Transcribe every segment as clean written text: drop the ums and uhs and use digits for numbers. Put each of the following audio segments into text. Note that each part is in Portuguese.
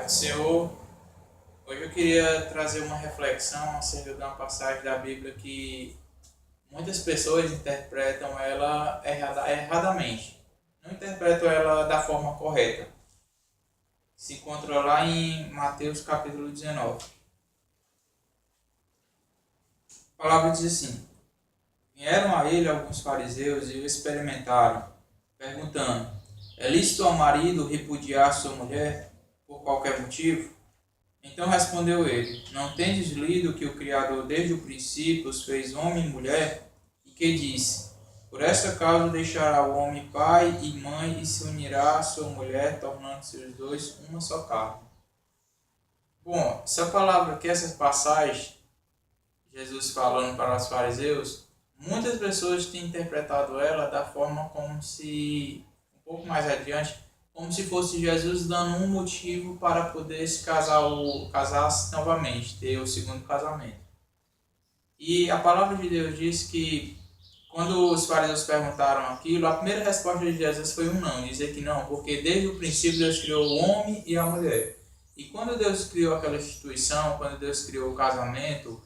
Paz do Senhor. Hoje eu queria trazer uma reflexão acerca de uma passagem da Bíblia que muitas pessoas interpretam ela erradamente. Não interpretam ela da forma correta. Se encontra lá em Mateus capítulo 19. A palavra diz assim: Vieram a ele alguns fariseus e o experimentaram, perguntando: É lícito ao marido repudiar sua mulher por qualquer motivo? Então respondeu ele: Não tendes lido que o Criador desde o princípio os fez homem e mulher? E que disse: Por esta causa deixará o homem pai e mãe e se unirá à sua mulher, tornando-se os dois uma só carne. Bom, essa palavra aqui, essa passagem, Jesus falando para os fariseus, muitas pessoas têm interpretado ela da forma como se, um pouco mais adiante, como se fosse Jesus dando um motivo para poder se casar novamente, ter o segundo casamento. E a palavra de Deus diz que quando os fariseus perguntaram aquilo, a primeira resposta de Jesus foi um não, dizer que não, porque desde o princípio Deus criou o homem e a mulher. E quando Deus criou aquela instituição, quando Deus criou o casamento,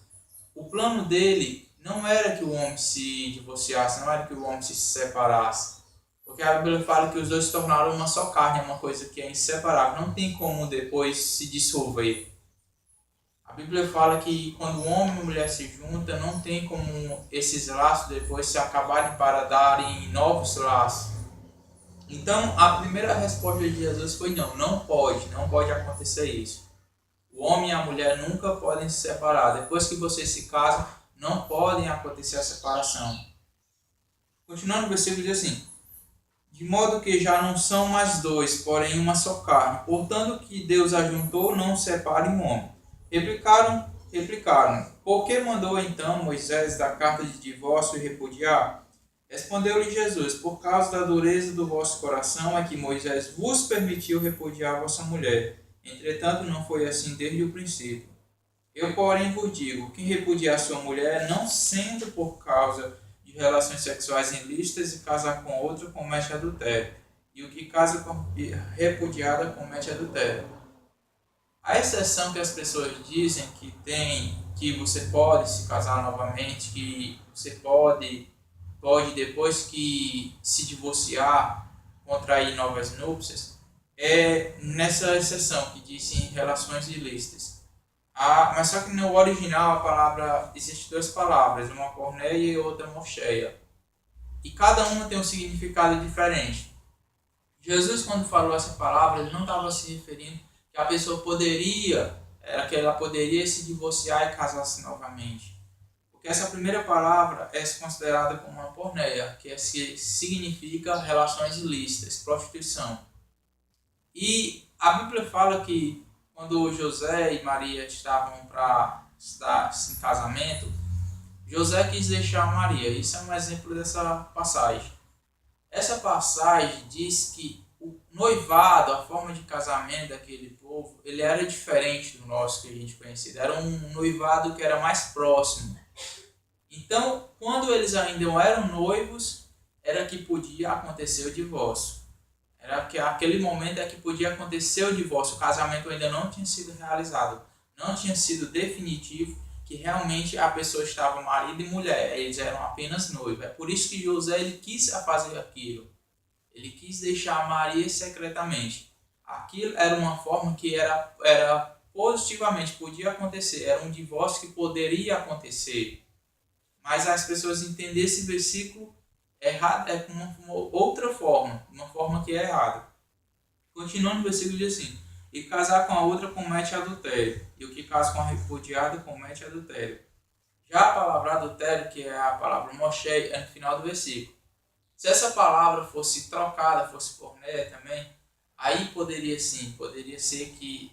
o plano dele não era que o homem se divorciasse, não era que o homem se separasse. Porque a Bíblia fala que os dois se tornaram uma só carne, é uma coisa que é inseparável, não tem como depois se dissolver. A Bíblia fala que quando o homem e a mulher se juntam, não tem como esses laços depois se acabarem para darem novos laços. Então, a primeira resposta de Jesus foi não, não pode acontecer isso. O homem e a mulher nunca podem se separar. Depois que vocês se casam, não podem acontecer a separação. Continuando o versículo diz assim: De modo que já não são mais dois, porém uma só carne. Portanto, que Deus ajuntou, não separe o homem. Replicaram. Por que mandou então Moisés dar carta de divórcio e repudiar? Respondeu-lhe Jesus: Por causa da dureza do vosso coração é que Moisés vos permitiu repudiar vossa mulher. Entretanto, não foi assim desde o princípio. Eu, porém, vos digo: quem repudiar sua mulher, não sendo por causa de relações sexuais ilícitas e casar com outra, comete adultério. E o que casa com repudiada comete adultério. A exceção que as pessoas dizem que você pode se casar novamente, que você pode depois que se divorciar, contrair novas núpcias, é nessa exceção que diz em relações ilícitas. Mas só que no original a palavra, existem duas palavras, uma porneia e outra morcheia. E cada uma tem um significado diferente. Jesus, quando falou essa palavra, ele não estava se referindo que a pessoa que ela poderia se divorciar e casar-se novamente. Porque essa primeira palavra é considerada como uma porneia, que significa relações ilícitas, prostituição. E a Bíblia fala que quando José e Maria estavam para estar em casamento, José quis deixar Maria. Isso é um exemplo dessa passagem. Essa passagem diz que o noivado, a forma de casamento daquele povo, ele era diferente do nosso que a gente conhecia. Era um noivado que era mais próximo. Então, quando eles ainda eram noivos, era que podia acontecer o divórcio. Era que aquele momento é que podia acontecer o divórcio. O casamento ainda não tinha sido realizado. Não tinha sido definitivo que realmente a pessoa estava marido e mulher. Eles eram apenas noivos. É por isso que José ele quis fazer aquilo. Ele quis deixar Maria secretamente. Aquilo era uma forma que era positivamente, podia acontecer. Era um divórcio que poderia acontecer. Mas as pessoas entendem esse versículo errado, é com uma outra forma, uma forma que é errada. Continuando o versículo diz assim: E casar com a outra comete adultério, e o que casa com a repudiada comete adultério. Já a palavra adultério, que é a palavra moshei, é no final do versículo. Se essa palavra fosse trocada, fosse porneia também, aí poderia ser que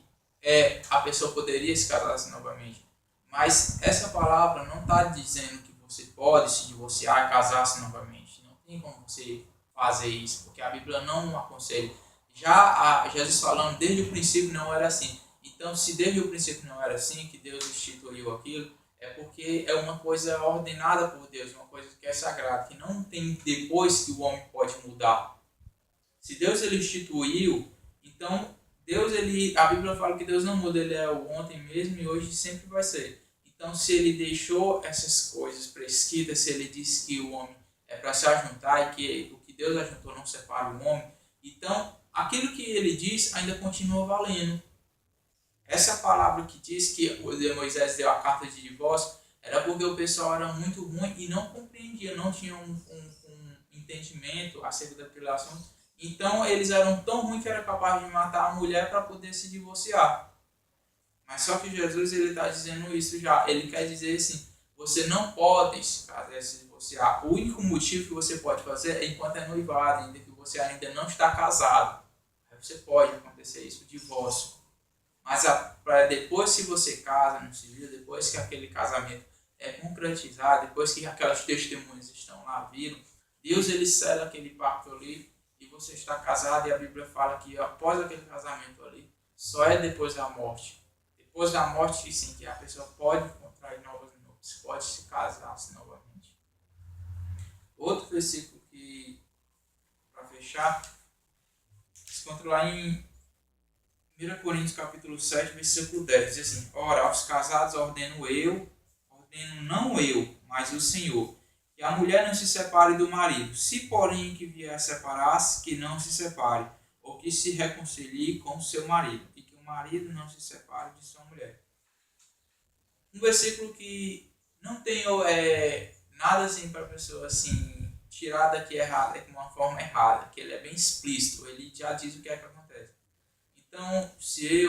a pessoa poderia se casar novamente. Mas essa palavra não está dizendo que você pode se divorciar e casar-se novamente. Não tem como você fazer isso, porque a Bíblia não aconselha. Já Jesus falando desde o princípio não era assim. Então, se desde o princípio não era assim, que Deus instituiu aquilo, é porque é uma coisa ordenada por Deus, uma coisa que é sagrada, que não tem depois que o homem pode mudar. Se Deus ele instituiu, então A Bíblia fala que Deus não muda, ele é o ontem mesmo e hoje sempre vai ser. Então, se ele deixou essas coisas prescritas, se ele disse que o homem é para se ajuntar e que o que Deus ajuntou não separa o homem, então aquilo que ele diz ainda continua valendo. Essa palavra que diz que Moisés deu a carta de divórcio era porque o pessoal era muito ruim e não compreendia, não tinha um entendimento acerca daquele assunto. Então eles eram tão ruins que era capaz de matar a mulher para poder se divorciar. Mas só que Jesus ele está dizendo isso já. Ele quer dizer assim, você não pode se divorciar. O único motivo que você pode fazer é enquanto é noivado, ainda que você ainda não está casado. Aí você pode acontecer isso, o divórcio. Mas depois se você casa no civil, depois que aquele casamento é concretizado, depois que aquelas testemunhas estão lá, viram, Deus ele sela aquele pacto ali e você está casado, e a Bíblia fala que após aquele casamento ali, só é depois da morte. Depois da morte, sim, que a pessoa pode contrair novas núpcias, pode se casar novamente. Outro versículo que, para fechar, se encontra lá em 1 Coríntios capítulo 7, versículo 10, diz assim: ora, aos casados ordeno não eu, mas o Senhor, que a mulher não se separe do marido. Se porém que vier a separar-se, que não se separe, ou que se reconcilie com o seu marido, e que o marido não se separe de sua mulher. Um versículo que não tem nada assim para a pessoa assim, tirar daqui errada, de uma forma errada, que ele é bem explícito, ele já diz o que é que acontece. Então, se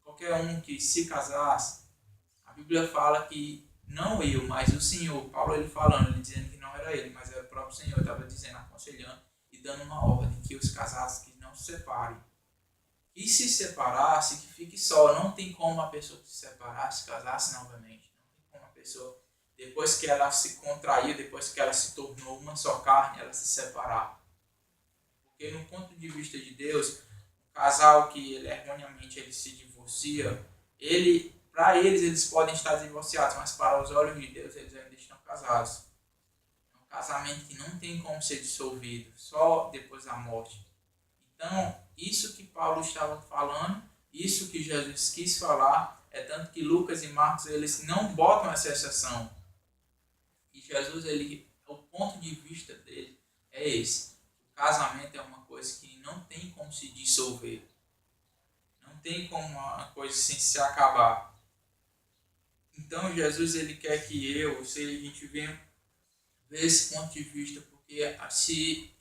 qualquer um que se casasse, a Bíblia fala que não eu, mas o Senhor, Paulo ele falando, ele dizendo que não era ele, mas era o próprio Senhor, estava dizendo, aconselhando e dando uma ordem que os casados que não se separem. E se separasse, que fique só. Não tem como a pessoa se separar, se casasse novamente. Não tem como a pessoa, depois que ela se contraiu, depois que ela se tornou uma só carne, ela se separar. Porque no ponto de vista de Deus, um casal que erroneamente ele se divorcia, para eles podem estar divorciados, mas para os olhos de Deus eles ainda estão casados. É um casamento que não tem como ser dissolvido, só depois da morte. Então, isso que Paulo estava falando, isso que Jesus quis falar, é tanto que Lucas e Marcos eles não botam essa exceção. E Jesus, o ponto de vista dele é esse. O casamento é uma coisa que não tem como se dissolver. Não tem como uma coisa assim se acabar. Então Jesus ele quer que a gente venha ver esse ponto de vista, porque se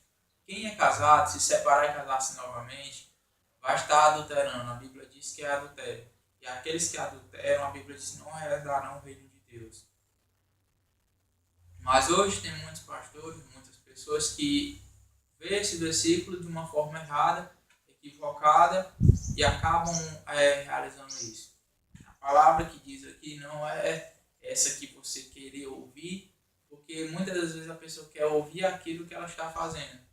quem é casado, se separar e casar-se novamente, vai estar adulterando. A Bíblia diz que é adultério. E aqueles que adulteram, a Bíblia diz que não herdarão o reino de Deus. Mas hoje tem muitos pastores, muitas pessoas que vê esse versículo de uma forma errada, equivocada, e acabam realizando isso. A palavra que diz aqui não é essa que você queria ouvir, porque muitas das vezes a pessoa quer ouvir aquilo que ela está fazendo.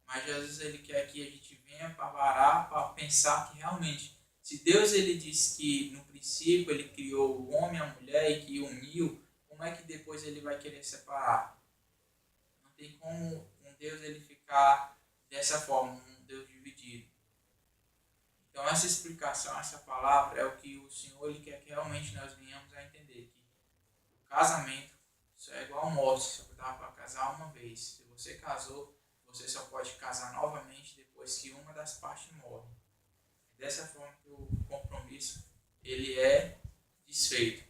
Mas Jesus ele quer que a gente venha para parar, para pensar que realmente, se Deus ele disse que no princípio ele criou o homem e a mulher e que uniu, como é que depois ele vai querer separar? Não tem como um Deus ele ficar dessa forma, um Deus dividido. Então essa explicação, essa palavra é o que o Senhor ele quer que realmente nós venhamos a entender, que o casamento só é igual ao morte, só dá para casar uma vez. Se você casou, você só pode casar novamente depois que uma das partes morre. Dessa forma que o compromisso ele é desfeito.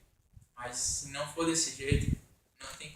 Mas se não for desse jeito, não tem